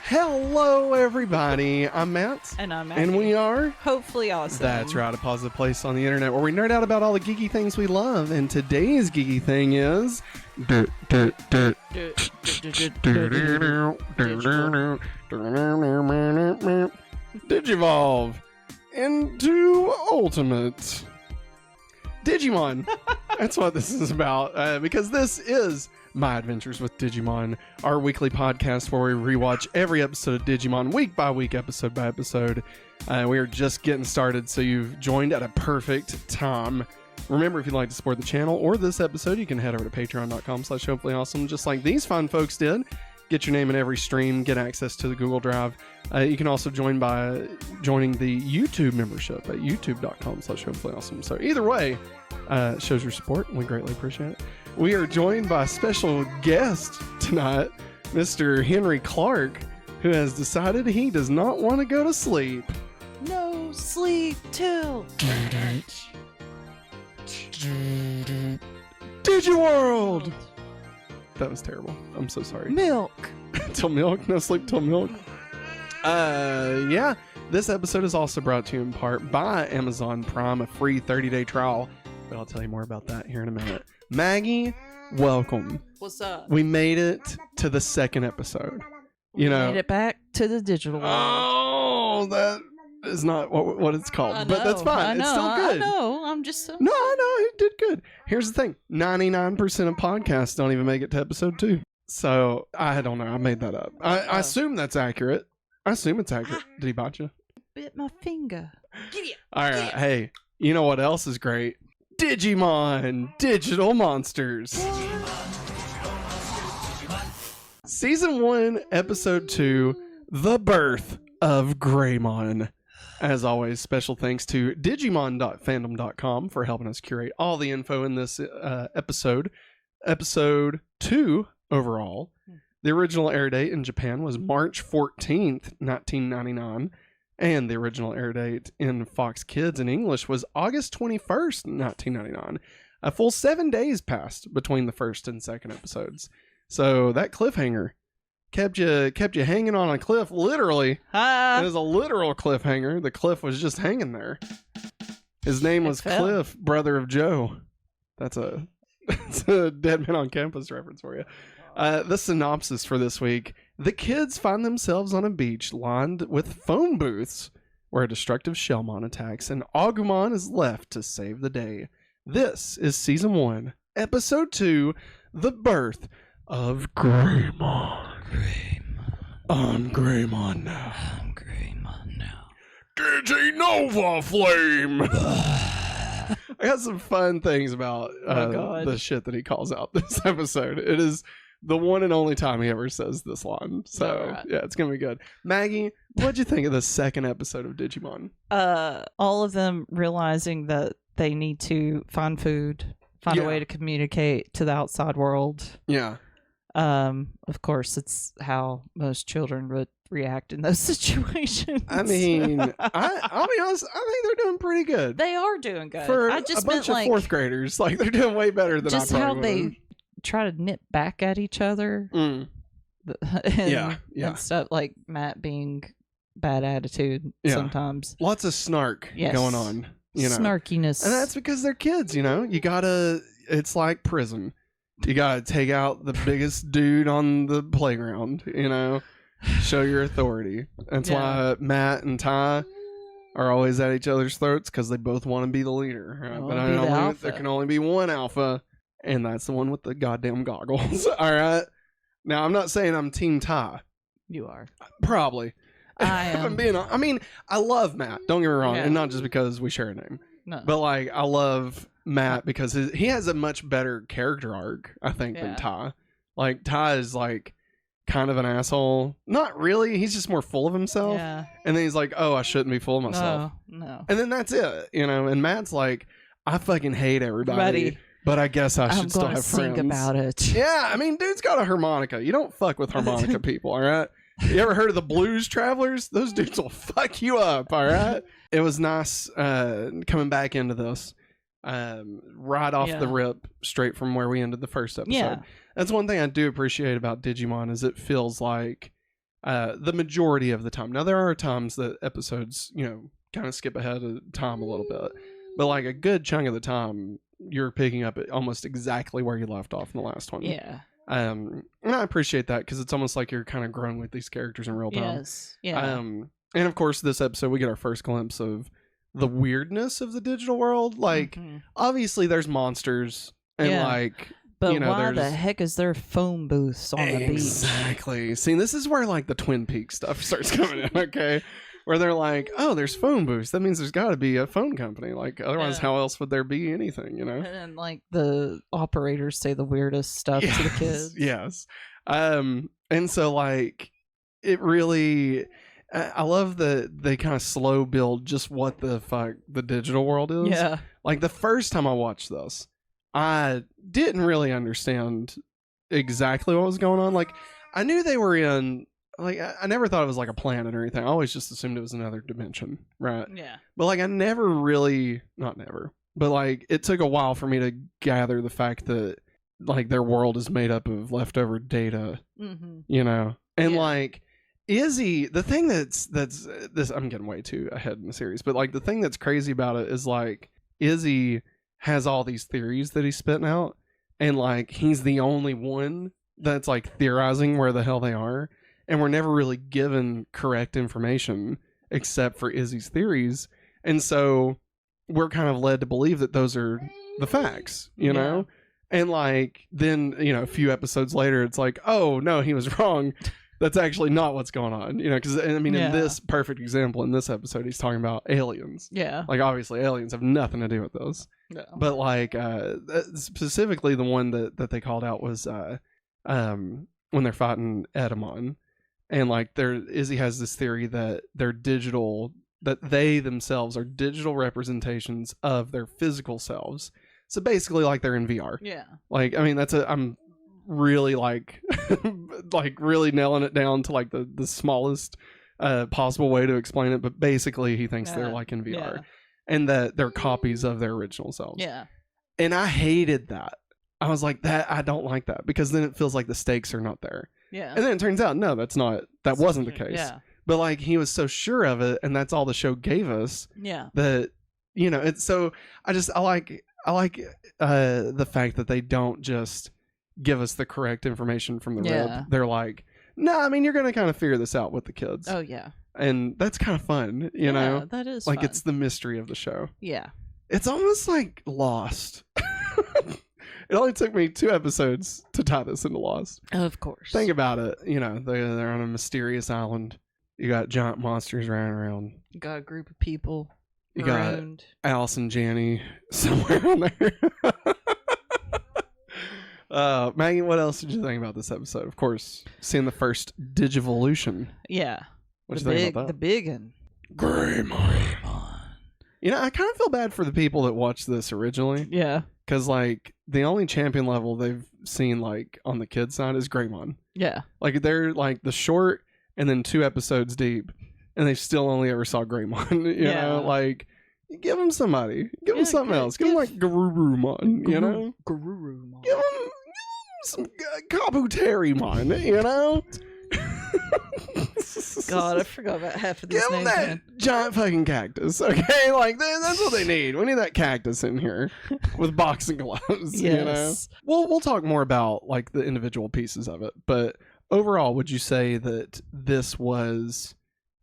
Hello, everybody. I'm Matt. And I'm Maggie. And we are... Hopefully awesome. That's right, a positive place on the internet where we nerd out about all the geeky things we love. And today's geeky thing is... Digivolve into Ultimate. Digimon. That's what this is about. Because this is... My Adventures with Digimon, our weekly podcast where we rewatch every episode of Digimon week by week, episode by episode. We are just getting started, so you've joined at a perfect time. Remember, if you'd like to support the channel or this episode, you can head over to patreon.com/hopefullyawesome, just like these fine folks did. Get your name in every stream, get access to the Google Drive. You can also join by joining the YouTube membership at youtube.com/hopefullyawesome. So either way, shows your support, and we greatly appreciate it. We are joined by a special guest tonight, Mr. Henry Clark, who has decided he does not want to go to sleep. No sleep till... Digiworld! That was terrible. I'm so sorry. Milk. Till milk? No sleep till milk? Yeah. This episode is also brought to you in part by Amazon Prime, a free 30-day trial. But I'll tell you more about that here in a minute. Maggie, welcome. What's up? We made it to the second episode. You know, made it back to the digital world. Oh, that is not what it's called. But that's fine. It's still good. I know. I'm just... No, you did good. Here's the thing. 99% of podcasts don't even make it to episode 2. So, I don't know. I made that up. I assume that's accurate. I assume it's accurate. Did he bite you? Bit my finger. All right. Hey, you know what else is great? Digimon Digital Monsters. Season 1, Episode 2, The Birth of Greymon. As always, special thanks to Digimon.fandom.com for helping us curate all the info in this episode. Episode 2 overall. The original air date in Japan was March 14th, 1999. And the original air date in Fox Kids in English was August 21st, 1999. A full 7 days passed between the first and second episodes. So that cliffhanger kept you hanging on a cliff, literally. It is a literal cliffhanger. The cliff was just hanging there. His name was Cliff, brother of Joe. That's a Dead Man on Campus reference for you. The synopsis for this week. The kids find themselves on a beach lined with phone booths where a destructive Shellmon attacks and Agumon is left to save the day. This is Season 1, Episode 2, The Birth of Greymon. I'm Greymon now. Diginova Flame! I got some fun things about the shit that he calls out this episode. It is the one and only time he ever says this line. So, yeah, it's going to be good. Maggie, what'd you think of the second episode of Digimon? All of them realizing that they need to find food, find a way to communicate to the outside world. Yeah. Of course, it's how most children would react in those situations. I mean, I'll be honest, I think they're doing pretty good. They are doing good. For a bunch of fourth graders, like, they're doing way better than just I how probably would. They try to nip back at each other. And stuff, like Matt being bad attitude sometimes. Lots of snark going on. You know, snarkiness. And that's because they're kids, you know? It's like prison. You gotta take out the biggest dude on the playground, you know? Show your authority. That's why Matt and Ty are always at each other's throats, because they both want to be the leader. Right? But there can only be one alpha, and that's the one with the goddamn goggles. All right? Now, I'm not saying I'm Team Ty. You are. Probably. I am. I love Matt. Don't get me wrong. And not just because we share a name. No. But, like, I love Matt because he has a much better character arc, I think, than Ty. Like, Ty is, like, kind of an asshole. Not really. He's just more full of himself. Yeah. And then he's like, oh, I shouldn't be full of myself. No. And then that's it, you know? And Matt's like, I fucking hate everybody. But I guess I should still have friends. Think about it. Yeah, I mean, dude's got a harmonica. You don't fuck with harmonica people, all right? You ever heard of the Blues Travelers? Those dudes will fuck you up, all right? It was nice coming back into this right off the rip, straight from where we ended the first episode. Yeah. That's one thing I do appreciate about Digimon is it feels like the majority of the time. Now, there are times that episodes, kind of skip ahead of time a little bit, but like a good chunk of the time, you're picking up at almost exactly where you left off in the last one. Yeah. And I appreciate that because it's almost like you're kind of growing with these characters in real time. Yes. Yeah. And of course, this episode, we get our first glimpse of the weirdness of the digital world. Like, obviously, there's monsters and like, but why the heck is there phone booths on the beach? Exactly. See, this is where like the Twin Peaks stuff starts coming in. Okay. Where they're like, oh, there's phone booths. That means there's got to be a phone company. Like, otherwise, how else would there be anything, And like the operators say the weirdest stuff to the kids. Yes. And so like, it really, I love that they kind of slow build just what the fuck the digital world is. Yeah. Like the first time I watched this, I didn't really understand exactly what was going on. Like, I knew they were in. Like, I never thought it was like a planet or anything. I always just assumed it was another dimension, right? Yeah. But like, I never really, not never, but like, it took a while for me to gather the fact that like their world is made up of leftover data, and like Izzy, the thing that's this, I'm getting way too ahead in the series, but like the thing that's crazy about it is like Izzy has all these theories that he's spitting out, and like he's the only one that's like theorizing where the hell they are. And we're never really given correct information except for Izzy's theories. And so we're kind of led to believe that those are the facts, you know? And like, then, a few episodes later, it's like, oh, no, he was wrong. That's actually not what's going on, because, I mean, in this perfect example, in this episode, he's talking about aliens. Yeah. Like, obviously, aliens have nothing to do with those. No. But like, specifically the one that they called out was when they're fighting Agumon. And like Izzy has this theory that that they themselves are digital representations of their physical selves. So basically like they're in VR. Yeah. Like, I mean, I'm really like, like really nailing it down to like the smallest possible way to explain it. But basically he thinks they're like in VR and that they're copies of their original selves. Yeah. And I hated that. I was like, I don't like that because then it feels like the stakes are not there. Yeah. And then it turns out, no, that wasn't the case. Yeah. But like he was so sure of it, and that's all the show gave us. Yeah. That, it's so I like the fact that they don't just give us the correct information from the rip. They're like, no, I mean, you're going to kind of figure this out with the kids. Oh, yeah. And that's kind of fun, you know? That is like, fun. It's the mystery of the show. Yeah. It's almost like Lost. It only took me 2 episodes to tie this into Lost. Of course. Think about it. They're on a mysterious island. You got giant monsters running around. You got a group of people. You got Alice and Janney somewhere on there. Maggie, what else did you think about this episode? Of course, seeing the first Digivolution. Yeah. What did you think about that? The big one. Greymon. I kind of feel bad for the people that watched this originally. Yeah. Because, like, the only champion level they've seen, like, on the kids' side is Greymon. Yeah. Like, they're, like, the short and then 2 episodes deep, and they still only ever saw Greymon. You know? Like, give them somebody. Give them something else. Give them, like, Garurumon, you know? Garurumon. Give them some Kabuterimon, you know? God, I forgot about half of these Give them names. that giant fucking cactus, okay? Like, that's what they need. We need that cactus in here with boxing gloves, you know? We'll talk more about, like, the individual pieces of it, but overall, would you say that this was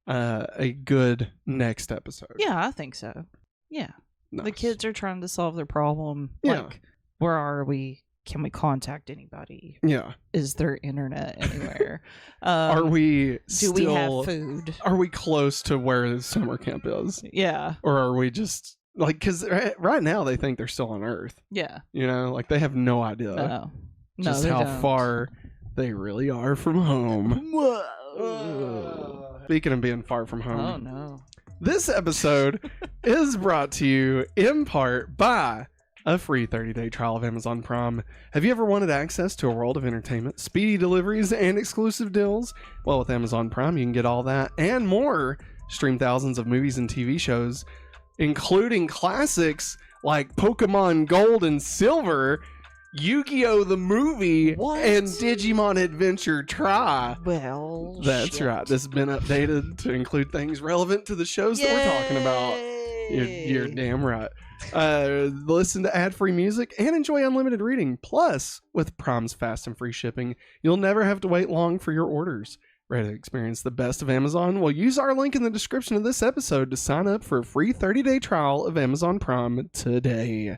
a good next episode? Yeah, I think so. Yeah. Nice. The kids are trying to solve their problem. Yeah. Like, where are we? Can we contact anybody? Yeah. Is there internet anywhere? Are we do we have food? Are we close to where summer camp is? Yeah. Or are we just, like, because right now they think they're still on Earth. Yeah. You know, like, they have no idea No, just they how don't. far they really are from home. Whoa. Speaking of being far from home. Oh, no. This episode is brought to you in part by a free 30-day trial of Amazon Prime. Have you ever wanted access to a world of entertainment, speedy deliveries, and exclusive deals? Well, with Amazon Prime, you can get all that and more. Stream thousands of movies and TV shows, including classics like Pokemon Gold and Silver. Yu-Gi-Oh! The movie What? and Digimon Adventure Try. Well, That's shit. right. This has been updated to include things relevant to the shows that we're talking about. You're damn right. Listen to ad-free music and enjoy unlimited reading. Plus, with Prime's fast and free shipping, you'll never have to wait long for your orders. Ready to experience the best of Amazon? Well, use our link in the description of this episode to sign up for a free 30-day trial of Amazon Prime today.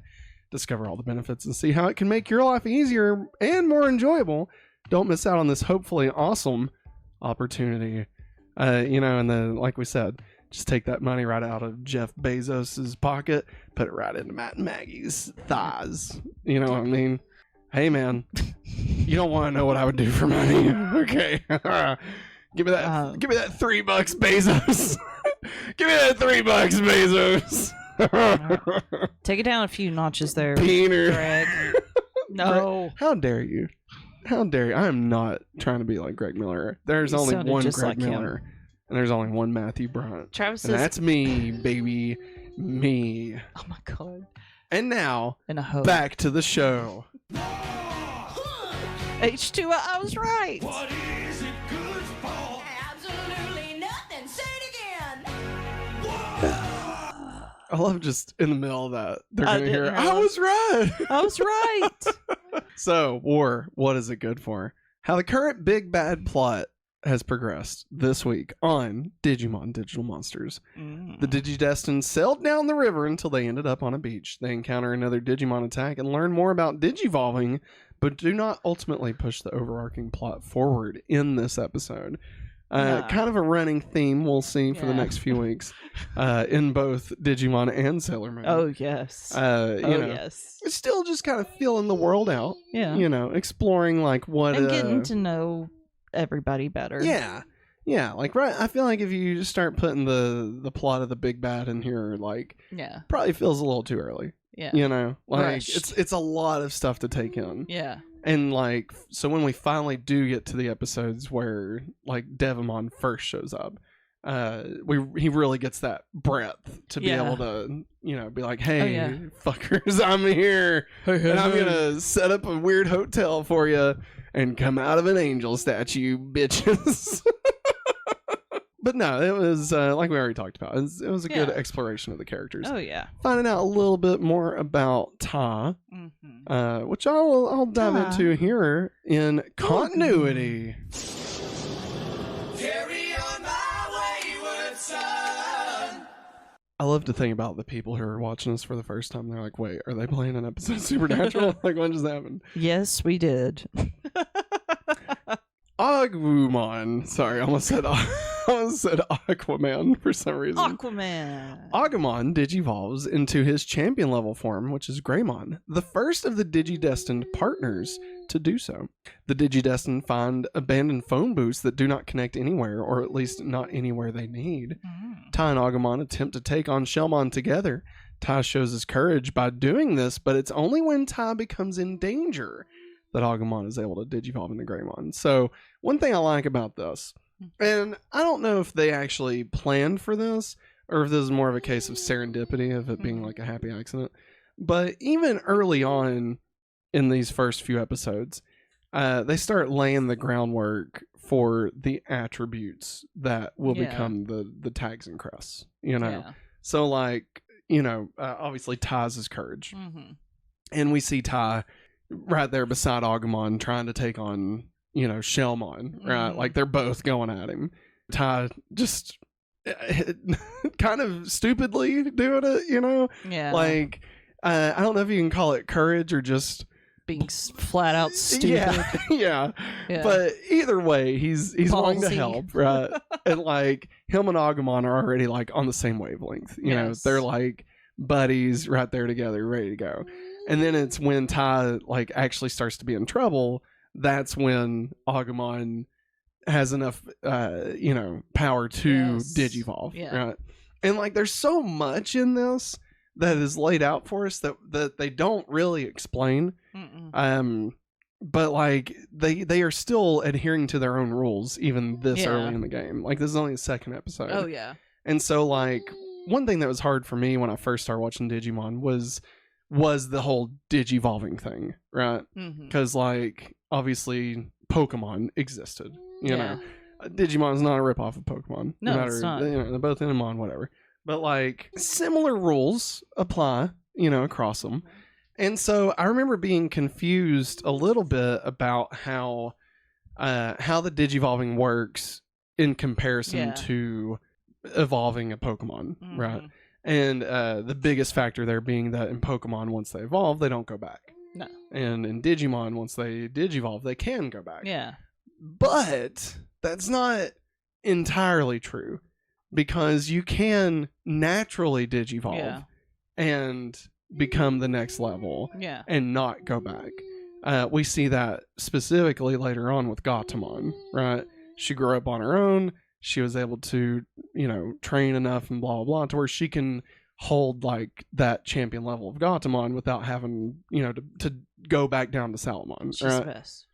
Discover all the benefits and see how it can make your life easier and more enjoyable. Don't miss out on this hopefully awesome opportunity. And like we said, just take that money right out of Jeff Bezos's pocket, put it right into Matt and Maggie's thighs. You know what I mean? Hey, man, you don't want to know what I would do for money. Okay. Give me that $3, Bezos. Give me that $3, Bezos. Take it down a few notches there, Peener. Greg. No. How dare you? How dare you? I am not trying to be like Greg Miller. There's You only sounded one just Greg like Miller. And there's only one Matthew Bryant. Travis And is. that's me, baby. Me. Oh my god. And now, And a hoe. back to the show. H2O. I was right. What is it good for? Absolutely nothing. Say it again. I love just in the middle of that. They're I going to hear, didn't I realize- was right. I was right. So, War, what is it good for? How the current big bad plot has progressed this week on Digimon Digital Monsters. The Digidestined sailed down the river until they ended up on a beach. They encounter another Digimon attack and learn more about digivolving, but do not ultimately push the overarching plot forward in this episode. Kind of a running theme we'll see for the Yeah. next few weeks in both Digimon and Sailor Moon. Oh yes. Yes. It's still just kind of feeling the world out. Yeah. Exploring like what And getting to know everybody better. yeah, like right. I feel like if you just start putting the plot of the big bad in here, like Yeah. probably feels a little too early. Yeah. Like Rushed. it's a lot of stuff to take in. Yeah. And like so when we finally do get to the episodes where like Devimon first shows up, he really gets that breadth to be Yeah. able to, be like, hey, yeah. fuckers, I'm here. And I'm gonna set up a weird hotel for you and come out of an angel statue, bitches. But no, it was like we already talked about. It was a good Yeah. exploration of the characters. Oh yeah. Finding out a little bit more about Ta, Mm-hmm. which I'll dive Ta. into here in continuity. Carry on my wayward son. I love to think about the people who are watching this for the first time. They're like, wait, are they playing an episode of Supernatural? Like, when just happened? Yes, we did. Agumon. Sorry, I almost said Aquaman for some reason. Aquaman. Agumon digivolves into his champion level form, which is Greymon, the first of the Digidestined partners to do so. The Digidestined find abandoned phone booths that do not connect anywhere, or at least not anywhere they need. Tai and Agumon attempt to take on Shellmon together. Tai shows his courage by doing this, but it's only when Tai becomes in danger that Agumon is able to digivolve into Greymon. So, one thing I like about this, and I don't know if they actually planned for this, or if this is more of a case of serendipity, of it being like a happy accident, but even early on in these first few episodes, they start laying the groundwork for the attributes that will become the tags and crests, Yeah. So like, obviously Tai's his courage. Mm-hmm. And we see Tai right there beside Agumon trying to take on, Shellmon, right? Like they're both going at him. Tai just kind of stupidly doing it, Yeah. Like, I don't know if you can call it courage or just being flat out stupid. yeah. Yeah. But either way, he's wanting to Ballsy. help, right? And like him and Agumon are already like on the same wavelength. Yes. They're like buddies right there together, ready to go. And then it's when Tai like actually starts to be in trouble. That's when Agumon has enough, power to Yes. digivolve, Yeah. right? And like, there's so much in this that is laid out for us that they don't really explain. Mm-mm. But like they are still adhering to their own rules even this Yeah. early in the game. Like this is only the second episode. Oh yeah. And so like one thing that was hard for me when I first started watching Digimon was was the whole digivolving thing, right? Because like obviously Pokemon existed, you know. Digimon's not a ripoff of Pokemon. No, it's not. You know, they're both Inamon, whatever. But like similar rules apply, you know, across them. And so I remember being confused a little bit about how the digivolving works in comparison to evolving a Pokemon, right? And the biggest factor there being that in Pokemon, once they evolve, they don't go back. No. And in Digimon, once they digivolve, they can go back. Yeah. But that's not entirely true, because you can naturally digivolve and become the next level and not go back. We see that specifically later on with Gatomon, right? She grew up on her own. She was able to, you know, train enough and blah, blah, blah, to where she can hold like that champion level of Gatomon without having, you know, to go back down to Salamon. She's the best.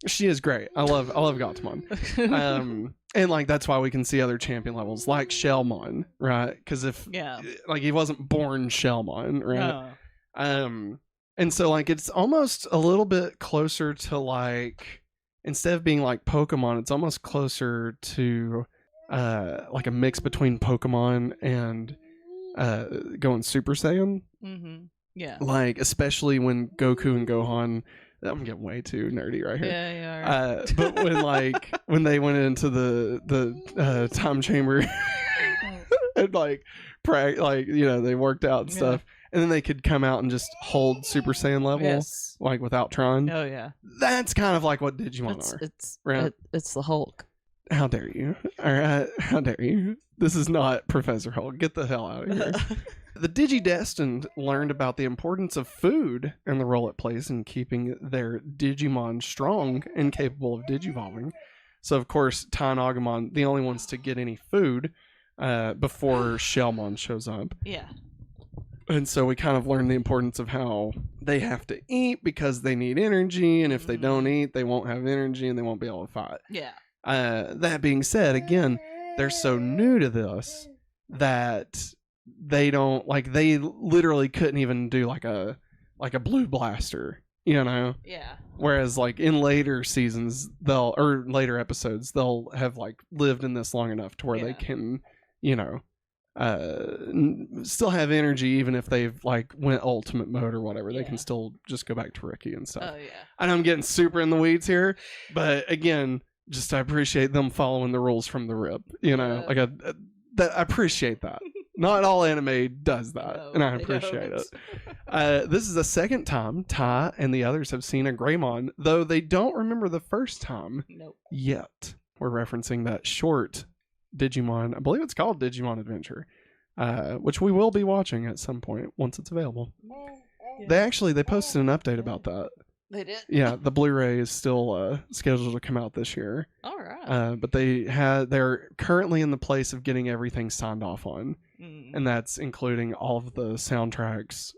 She is great. I love Gatomon. And like that's why we can see other champion levels like Shellmon, right? Because if like he wasn't born Shellmon, right? No. And so like it's almost a little bit closer to like, instead of being like Pokemon, it's almost closer to like a mix between Pokemon and going Super Saiyan. Yeah. Like especially when Goku and Gohan. I'm getting way too nerdy right here. Yeah. But when they went into the time chamber and like you know, they worked out and stuff, and then they could come out and just hold Super Saiyan level like without trying. Oh yeah. That's kind of like what Digimon are. It's right? It's the Hulk. How dare you? All right, how dare you? This is not Professor Hulk. Get the hell out of here. The Digidestined learned about the importance of food and the role it plays in keeping their Digimon strong and capable of digivolving. So, of course, Tai and Agumon, the only ones to get any food before Shellmon shows up. Yeah. And so we kind of learn the importance of how they have to eat because they need energy, and if they don't eat, they won't have energy and they won't be able to fight. Yeah. That being said, again, they're so new to this that they don't, like, they literally couldn't even do like a blue blaster, you know? Yeah. Whereas like in later seasons or later episodes, they'll have like lived in this long enough to where they can, you know, still have energy even if they've like went ultimate mode or whatever. They can still just go back to Ricky and stuff. Oh yeah. And I'm getting super in the weeds here, but again, just I appreciate them following the rules from the rip, you know? Like I appreciate that. Not all anime does that, and I appreciate it. This is the second time Tai and the others have seen a Greymon, though they don't remember the first time yet. We're referencing that short Digimon, I believe it's called Digimon Adventure, which we will be watching at some point once it's available. Yeah. They posted an update about that. They did? Yeah, the Blu-ray is still scheduled to come out this year. All right. But they're currently in the place of getting everything signed off on. And that's including all of the soundtracks,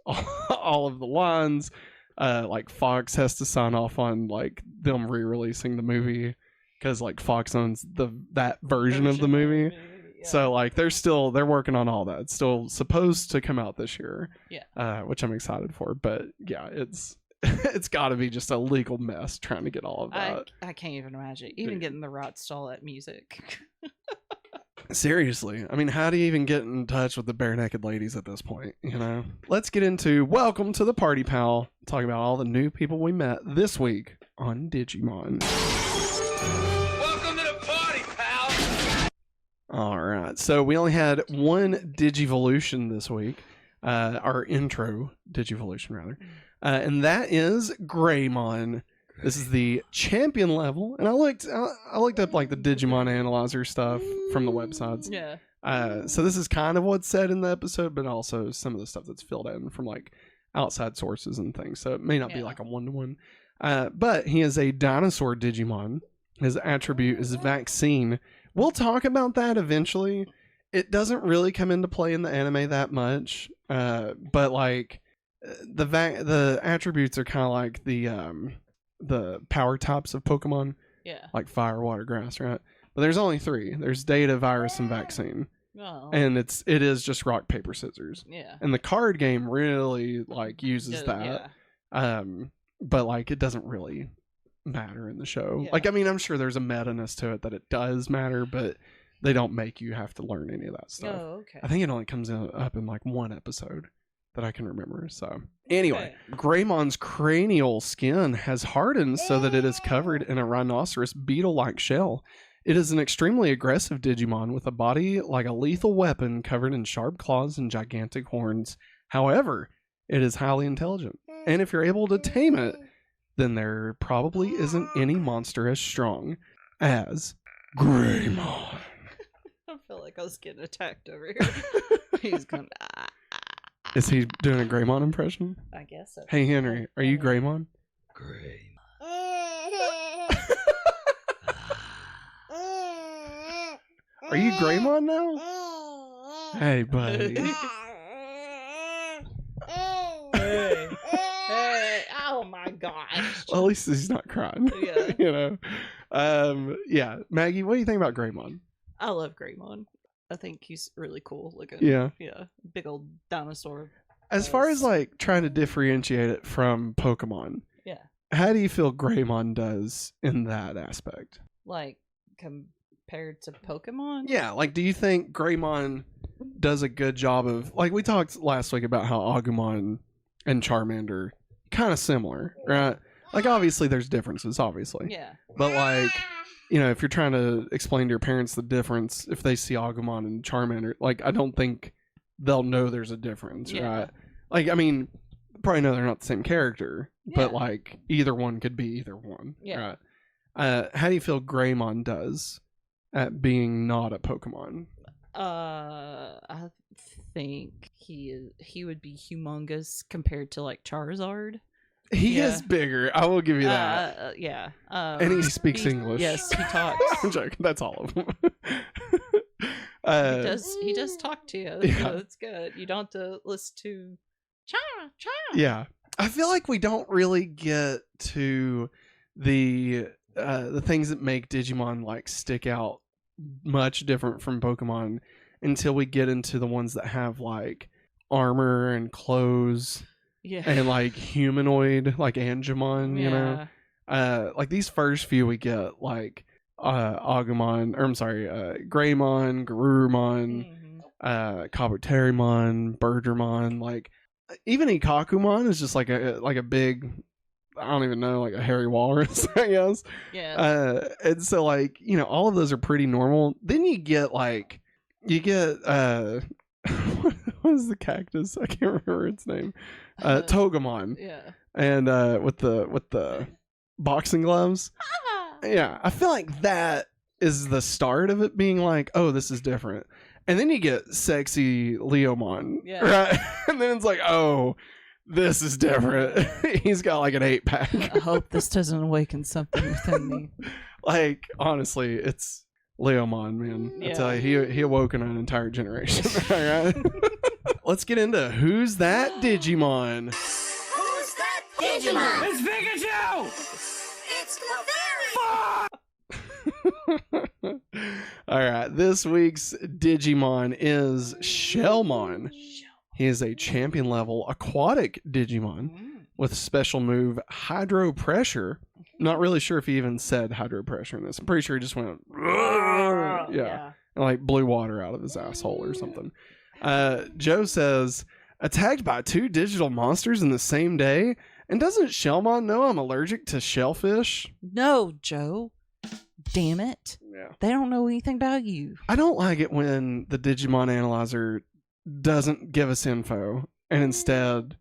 all of the lines. Like Fox has to sign off on like them re-releasing the movie because like Fox owns that version of the movie. So like they're working on all that. It's still supposed to come out this year. Yeah. Which I'm excited for. But yeah, it's got to be just a legal mess trying to get all of that. I can't even imagine getting the rights to all that music. Seriously, I mean, how do you even get in touch with the bare naked ladies at this point? You know, let's get into welcome to the party, pal. Talk about all the new people we met this week on Digimon. Welcome to the party, pal. All right, so we only had one Digivolution this week, our intro Digivolution rather, and that is Greymon. This is the champion level, and I looked up like the Digimon analyzer stuff from the websites. Yeah. So this is kind of what's said in the episode, but also some of the stuff that's filled in from like outside sources and things. So it may not be like a 1-to-1. But he is a dinosaur Digimon. His attribute is vaccine. We'll talk about that eventually. It doesn't really come into play in the anime that much, but like the attributes are kind of like the power types of Pokemon, like fire, water, grass, right? But there's only 3. There's data, virus, and vaccine. Oh. and it is just rock paper scissors. Yeah. And the card game really like uses that. Yeah. But like it doesn't really matter in the show. Yeah. Like I mean, I'm sure there's a meta-ness to it that it does matter, but they don't make you have to learn any of that stuff. Oh, okay. I think it only comes up in like one episode that I can remember. So anyway, Greymon's cranial skin has hardened so that it is covered in a rhinoceros beetle-like shell. It is an extremely aggressive Digimon with a body like a lethal weapon covered in sharp claws and gigantic horns. However, it is highly intelligent, and if you're able to tame it, then there probably isn't any monster as strong as Greymon. I feel like I was getting attacked over here. He's going, Is he doing a Greymon impression? I guess so. Hey Henry, are you Greymon? Great. Are you Greymon now? Hey buddy. Hey, oh my gosh. Well, at least he's not crying. Yeah. You know. Yeah. Maggie, what do you think about Greymon? I love Greymon. I think he's really cool looking. Yeah. Yeah. Big old dinosaur. As far as like trying to differentiate it from Pokemon, Yeah. how do you feel Greymon does in that aspect? Like compared to Pokemon? Yeah, like do you think Greymon does a good job of like we talked last week about how Agumon and Charmander kind of similar, right? Like obviously there's differences, obviously. Yeah. But like, you know, if you're trying to explain to your parents the difference if they see Agumon and Charmander, like I don't think they'll know there's a difference, Yeah. right? Like I mean, probably know they're not the same character, but Yeah. like either one could be either one. Yeah. Right? How do you feel Greymon does at being not a Pokemon? I think he would be humongous compared to like Charizard. He Yeah. is bigger. I will give you that. Yeah. And he speaks English. Yes, he talks. I'm joking. That's all of them. He does talk to you. Yeah. So it's good. You don't have to listen to cha. Yeah. I feel like we don't really get to the things that make Digimon like stick out much different from Pokemon until we get into the ones that have like armor and clothes Yeah. and like humanoid like Angemon, you know. Like these first few we get like Agumon, or I'm sorry, Greymon, Garurumon, Mhm. Kabuterimon, Birdramon, like even Ikakumon is just like a big, I don't even know, like a hairy walrus, I guess. Yeah. And so like, you know, all of those are pretty normal. Then you get what is the cactus? I can't remember its name. Togemon. Yeah. And with the boxing gloves. Yeah, I feel like that is the start of it being like, oh, this is different. And then you get sexy Leomon, Yeah. right? And then it's like, oh, this is different. He's got like an 8-pack. I hope this doesn't awaken something within me. Like, honestly, it's Leomon, man. I Yeah. tell you, he awoke an entire generation. All right? Let's get into Who's That Digimon? Who's that Digimon? It's Pikachu! It's Clefairy! All right, this week's Digimon is Shellmon. He is a champion level aquatic Digimon with special move Hydro Pressure. Not really sure if he even said Hydro Pressure in this. I'm pretty sure he just went, yeah, and like blew water out of his asshole or something. Joe says, attacked by 2 digital monsters in the same day? And doesn't Shellmon know I'm allergic to shellfish? No, Joe. Damn it. Yeah. They don't know anything about you. I don't like it when the Digimon Analyzer doesn't give us info and instead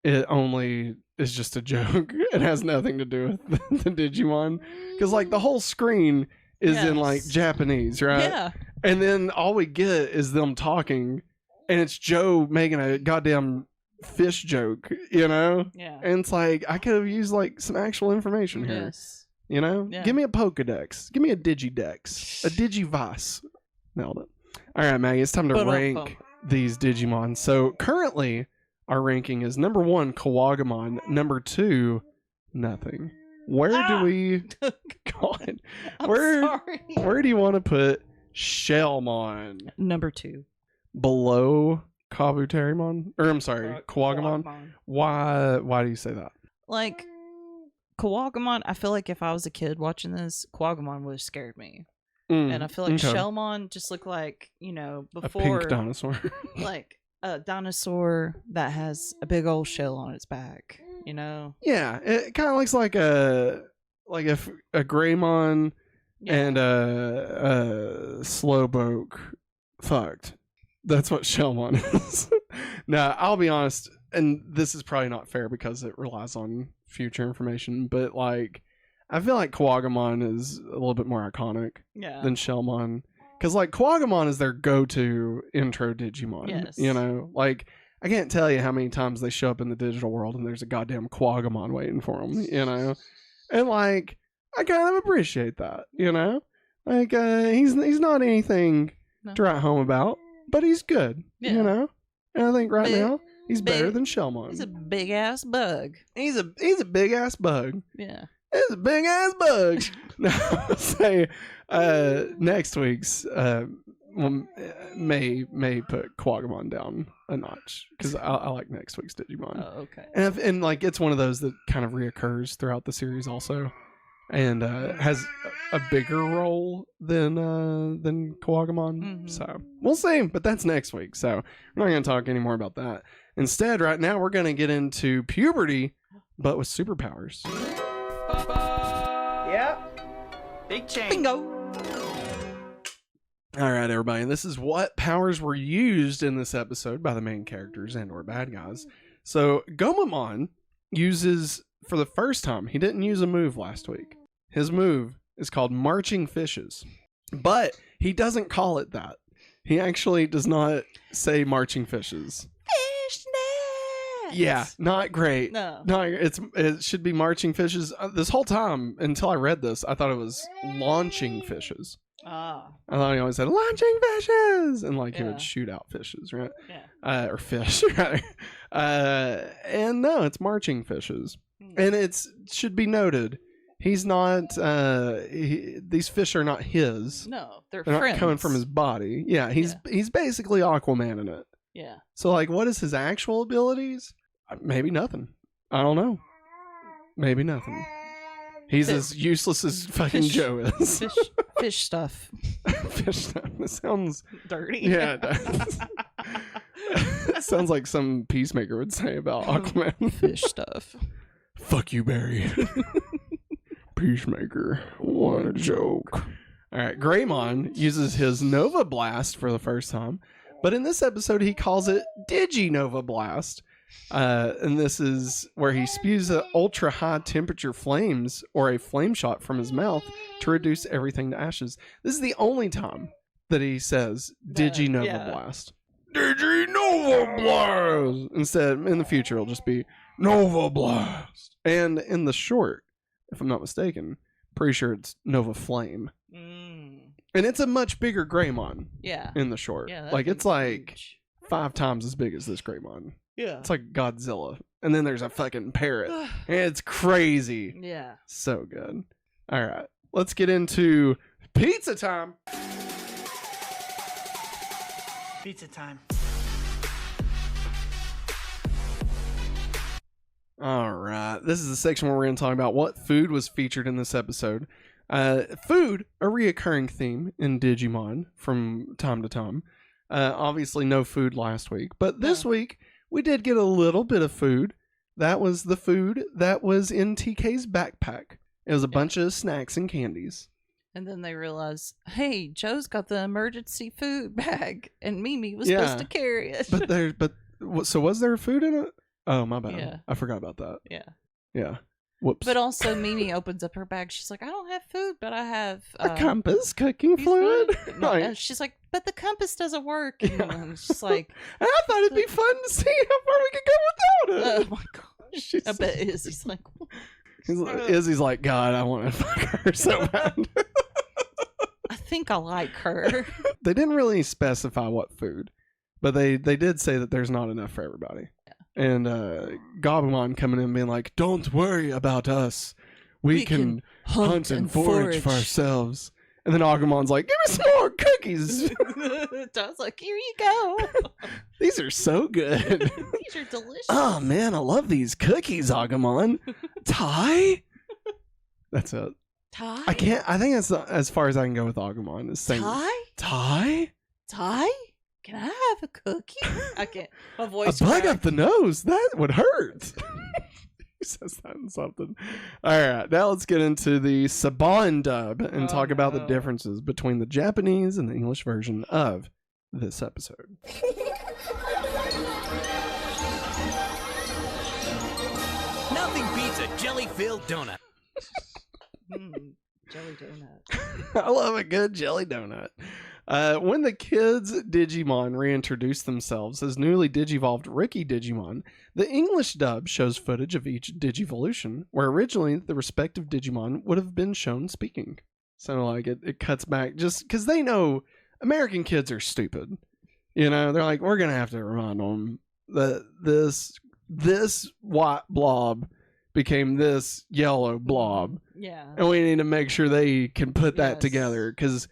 it only is just a joke. It has nothing to do with the Digimon. Because, like, the whole screen is in, like, Yes. Japanese, right? Yeah. And then all we get is them talking and it's Joe making a goddamn fish joke, you know? Yeah. And it's like, I could have used, like, some actual information here. Yes. You know? Yeah. Give me a Pokedex. Give me a Digidex. A Digivice. Nailed it. All right, Maggie, it's time to rank these Digimon. So currently, our ranking is number 1, Kawagumon. Number 2, nothing. Where do we... God. I'm Where sorry. do you want to put Shellmon. Number 2. Below Kabuterimon? Or I'm sorry, Quagamon. Why do you say that? Like, Quagamon, I feel like if I was a kid watching this, Quagamon would have scared me. And I feel like Shellmon just looked like, before. A pink dinosaur. Like a dinosaur that has a big old shell on its back, Yeah, it kind of looks like if a Greymon and a Slowpoke fucked. That's what Shellmon is. Now, I'll be honest, and this is probably not fair because it relies on future information, but like, I feel like Quagamon is a little bit more iconic than Shellmon. Because like Quagamon is their go-to intro Digimon. Yes. Like I can't tell you how many times they show up in the digital world and there's a goddamn Quagamon waiting for them, And like, I kind of appreciate that, Like, he's not anything to write home about, but he's good, And I think now he's better than Shellmon. He's a big ass bug. He's a big ass bug. Yeah. It's a big ass bug. Now, I'll say next week's may put Quagamon down a notch because I like next week's Digimon. Oh, okay. And like it's one of those that kind of reoccurs throughout the series also, and has a bigger role than Quagamon. Mm-hmm. So we'll see, but that's next week. So we're not going to talk any more about that. Instead, right now we're going to get into Puberty, but with superpowers. Yep. Big change. Bingo. All right, everybody. This is what powers were used in this episode by the main characters and or bad guys. So Agumon uses, for the first time, he didn't use a move last week. His move is called Marching Fishes. But he doesn't call it that. He actually does not say Marching Fishes. Fishnets. Yeah, not great. No. It should be Marching Fishes. This whole time, until I read this, I thought it was Launching Fishes. Ah. I thought he always said launching fishes, and like he Yeah. would shoot out fishes, right? Yeah. Or fish, rather. And no, it's marching fishes, and it should be noted he's not. These fish are not his. No, they're They're friends. not coming from his body. Yeah, he's basically Aquaman in it. Yeah. So like, what is his actual abilities? Maybe nothing. I don't know. Maybe nothing. He's as useless as fucking Joe is. Fish stuff. Fish stuff. It sounds dirty. Yeah, it does. It sounds like some peacemaker would say about Aquaman. Fish stuff. Fuck you, Barry. Peacemaker. What a joke. All right, Greymon uses his Nova Blast for the first time, but in this episode he calls it Digi Nova Blast. And this is where he spews ultra high temperature flames or a flame shot from his mouth to reduce everything to ashes. This is the only time that he says Digi Nova Blast. Digi Nova Blast! Instead, in the future, it'll just be Nova Blast. And in the short, if I'm not mistaken, pretty sure it's Nova Flame. And it's a much bigger Greymon. Yeah. In the short. Yeah, like, it's like huge. 5 times as big as this Greymon. Yeah. It's like Godzilla. And then there's a fucking parrot. It's crazy. Yeah. So good. All right. Let's get into pizza time. Pizza time. All right. This is the section where we're going to talk about what food was featured in this episode. Food, a reoccurring theme in Digimon from time to time. Obviously, no food last week. But this week, we did get a little bit of food. That was the food that was in TK's backpack. It was a bunch of snacks and candies. And then they realized, hey, Joe's got the emergency food bag, and Mimi was supposed to carry it. So was there food in it? Oh, my bad. Yeah. I forgot about that. Yeah. Yeah. Whoops. But also, Mimi opens up her bag. She's like, I don't have food, but I have a compass, cooking fluid. No, and she's like, but the compass doesn't work. And she's like, I thought it'd be fun to see how far we could go without it. Oh my gosh. I bet Izzy's like, Izzy's like, God, I want to fuck her so bad. I think I like her. They didn't really specify what food, but they did say that there's not enough for everybody. And Gabumon coming in being like, don't worry about us. We can hunt and forage for ourselves. And then Agumon's like, give me some more cookies. Todd's like, here you go. These are so good. These are delicious. Oh, man, I love these cookies, Agumon. Ty? That's it. Ty? I think that's as far as I can go with Agumon. Is saying, Ty? Ty? Ty? Can I have a cookie? I can't. My voice A bug cracked. up the nose? That would hurt. He says that in something. All right, now let's get into the Saban Dub and talk about the differences between the Japanese and the English version of this episode. Nothing beats a jelly-filled donut. Jelly donut. I love a good jelly donut. When the kids Digimon reintroduce themselves as newly digivolved Ricky Digimon, the English dub shows footage of each Digivolution, where originally the respective Digimon would have been shown speaking. So like it cuts back just because they know American kids are stupid. You know, they're like, we're gonna have to remind them that this white blob became this yellow blob. Yeah. And we need to make sure they can put that together, because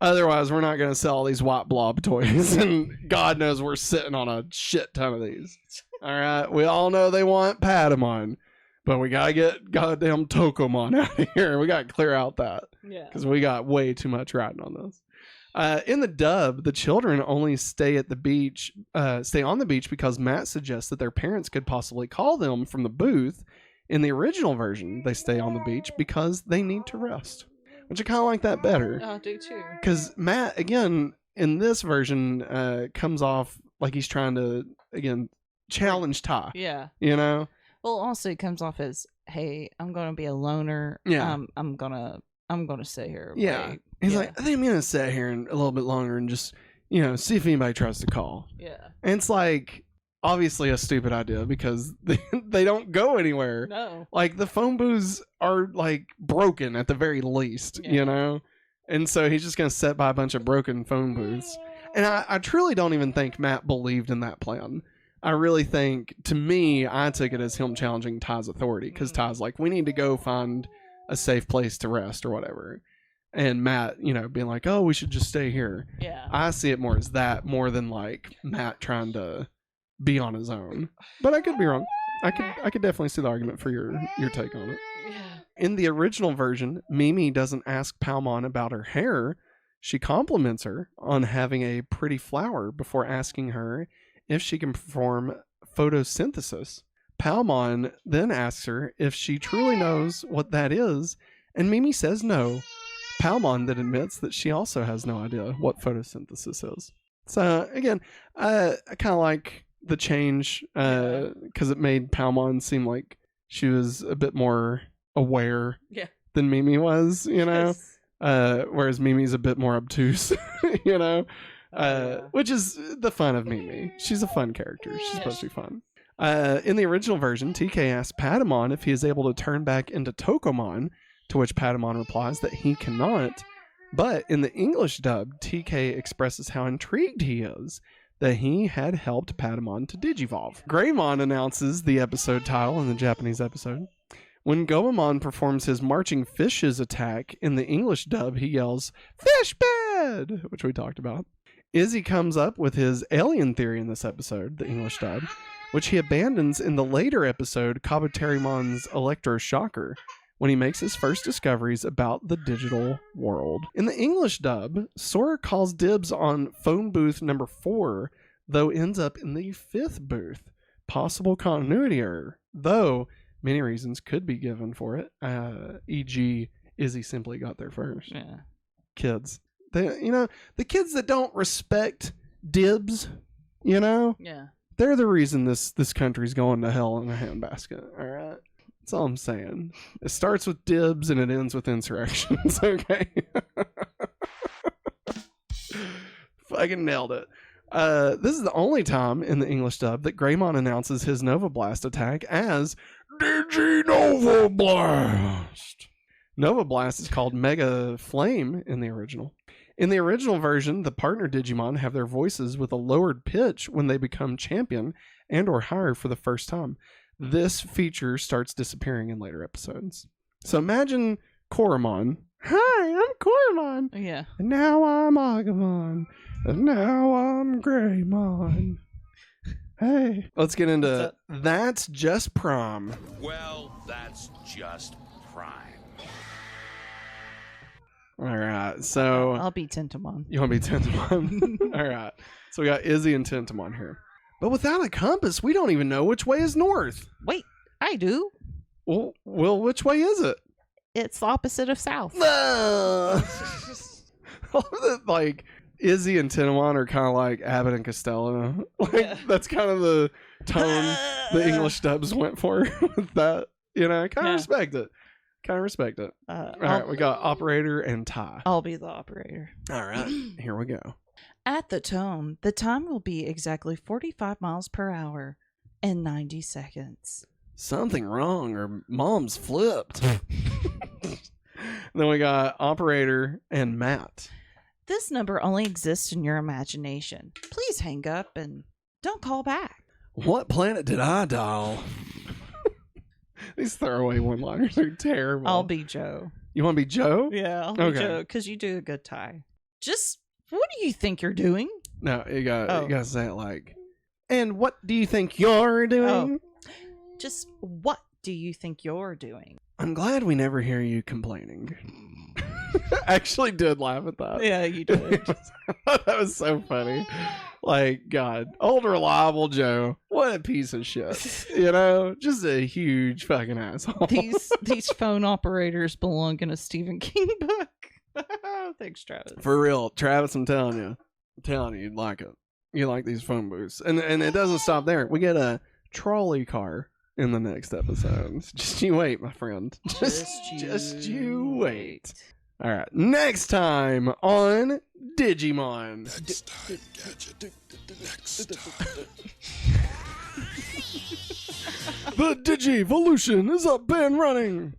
otherwise we're not going to sell these white blob toys. And God knows we're sitting on a shit ton of these. All right. We all know they want Patamon, but we got to get goddamn Tokomon out of here. We got to clear out that. Yeah. Because we got way too much riding on this. In the dub, the children only stay on the beach because Matt suggests that their parents could possibly call them from the booth. In the original version, they stay on the beach because they need to rest, which I kind of like that better. I do too. Because Matt, again, in this version, comes off like he's trying to, again, challenge Ty. Yeah. You know? Well, also it comes off as, hey, I'm gonna be a loner. Yeah. I'm gonna sit here. Yeah. Wait. He's like, I think I'm gonna sit here a little bit longer and just, see if anybody tries to call. Yeah. And it's like, obviously a stupid idea because they don't go anywhere. No. Like the phone booths are like broken at the very least, you know? And so he's just going to sit by a bunch of broken phone booths. And I truly don't even think Matt believed in that plan. I really think, to me, I took it as him challenging Ty's authority, because Ty's like, we need to go find a safe place to rest or whatever. And Matt, being like, oh, we should just stay here. Yeah. I see it more as that, more than like Matt trying to be on his own. But I could be wrong. I could definitely see the argument for your take on it. Yeah. In the original version, Mimi doesn't ask Palmon about her hair. She compliments her on having a pretty flower before asking her if she can perform photosynthesis. Palmon then asks her if she truly knows what that is, and Mimi says no. Palmon then admits that she also has no idea what photosynthesis is. So again, I kind of like the change because it made Palmon seem like she was a bit more aware than Mimi was, Yes. Whereas Mimi's a bit more obtuse, which is the fun of Mimi. She's a fun character. She's supposed to be fun. In the original version, TK asks Patamon if he is able to turn back into Tokomon, to which Patamon replies that he cannot. But in the English dub, TK expresses how intrigued he is that he had helped Patamon to digivolve. Greymon announces the episode title in the Japanese episode. When Gomamon performs his marching fishes attack in the English dub, he yells, "Fish bed!" which we talked about. Izzy comes up with his alien theory in this episode, the English dub, which he abandons in the later episode, Kabuterimon's Electroshocker, when he makes his first discoveries about the digital world. In the English dub, Sora calls dibs on phone booth number 4, though ends up in the 5th booth. Possible continuity error, though many reasons could be given for it, e.g. Izzy simply got there first. Yeah. Kids. The kids that don't respect dibs, Yeah. they're the reason this country's going to hell in a handbasket, all right? That's all I'm saying. It starts with dibs and it ends with insurrections, okay? Fucking nailed it. This is the only time in the English dub that Greymon announces his Nova Blast attack as Nova Blast. Nova Blast is called Mega Flame in the original. In the original version, the partner Digimon have their voices with a lowered pitch when they become champion and or higher for the first time. This feature starts disappearing in later episodes. So imagine Koromon Hi, I'm Cormon. Yeah. And now I'm Agumon. And now I'm Greymon. Hey. Let's get into That's Just Prom. Well, that's just prime. All right, so... I'll be Tentamon. You want to be Tentamon? All right. So we got Izzy and Tentamon here. But without a compass, we don't even know which way is north. Wait, I do. Well, which way is it? It's the opposite of south. Like, Izzy and Tentamon are kind of like Abbott and Costello. Like, that's kind of the tone the English dubs went for with that. You know, I kind of respect it. All right, we got operator and Ty. I'll be the operator. All right, here we go. At the tone, the time will be exactly 45 miles per hour and 90 seconds. Something wrong, or mom's flipped. Then we got operator and Matt. This number only exists in your imagination. Please hang up and don't call back. What planet did I dial? These throwaway one-liners are terrible. I'll be Joe. You want to be Joe? Yeah, I'll be Joe, because you do a good tie. Just, what do you think you're doing? No, you gotta say it like, and what do you think you're doing? Oh. Just, what do you think you're doing? I'm glad we never hear you complaining. I actually did laugh at that. Yeah, you did. That was so funny. Like, God, old reliable Joe. What a piece of shit. You know, just a huge fucking asshole. These phone operators belong in a Stephen King book. Thanks, Travis. For real, Travis, I'm telling you, you'd like it. You like these phone booths, and it doesn't stop there. We get a trolley car in the next episode. Just you wait, my friend. Just you wait. All right, next time on Digimon. Next time, Gadget. Next time. The Digivolution is up and running.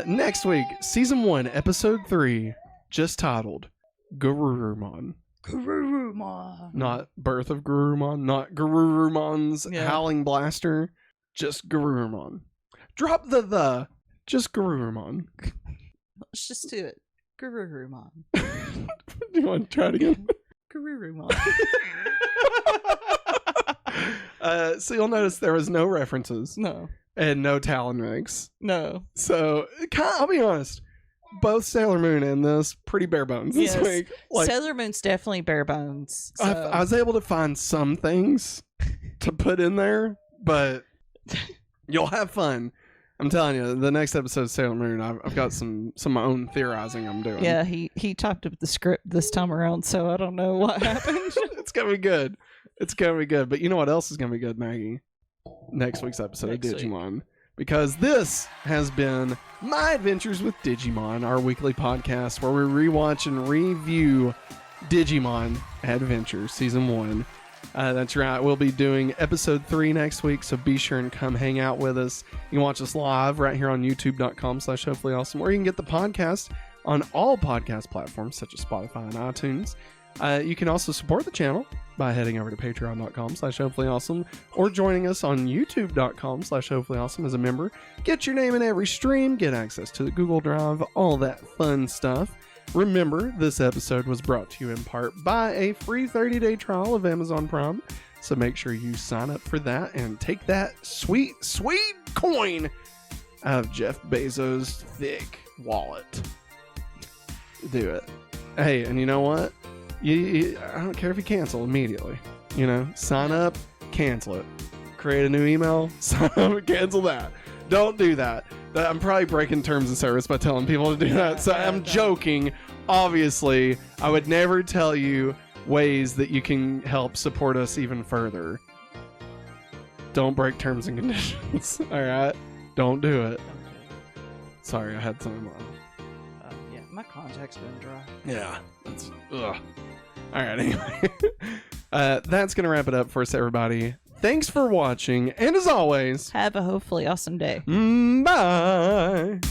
Next week, Season 1, Episode 3, just titled Garurumon. Garurumon. Not Birth of Garurumon, not Garurumon's Howling Blaster, just Garurumon. Drop the, just Garurumon. Let's just do it. Garurumon. Do you want to try it again? Garurumon. So you'll notice there was no references. No. And no Talon mix. No. So, I'll be honest. Both Sailor Moon and this, pretty bare bones this week. Like, Sailor Moon's definitely bare bones. So. I was able to find some things to put in there, but you'll have fun. I'm telling you, the next episode of Sailor Moon, I've got some of my own theorizing I'm doing. Yeah, he typed up the script this time around, so I don't know what happened. It's going to be good. It's going to be good. But you know what else is going to be good, Maggie? Next week's episode of Digimon. Because this has been My Adventures with Digimon, our weekly podcast where we rewatch and review Digimon Adventures Season 1. That's right. We'll be doing episode 3 next week, so be sure and come hang out with us. You can watch us live right here on youtube.com/hopefullyawesome, or you can get the podcast on all podcast platforms such as Spotify and iTunes. You can also support the channel by heading over to patreon.com/hopefullyawesome or joining us on youtube.com/hopefullyawesome as a member. Get your name in every stream, get access to the Google Drive, all that fun stuff. Remember, this episode was brought to you in part by a free 30-day trial of Amazon Prime, so make sure you sign up for that and take that sweet, sweet coin out of Jeff Bezos' thick wallet. Do it. Hey, and you know what? I don't care if you cancel immediately. You know, sign up, cancel it. Create a new email, sign up, cancel that. Don't do that. I'm probably breaking terms of service by telling people to do that. So I'm joking. Obviously, I would never tell you ways that you can help support us even further. Don't break terms and conditions. All right? Don't do it. Sorry, I had some in my eye. Yeah, my contact's been dry. Yeah. That's, ugh. All right, anyway. That's going to wrap it up for us, everybody. Thanks for watching, and as always, have a hopefully awesome day. Bye.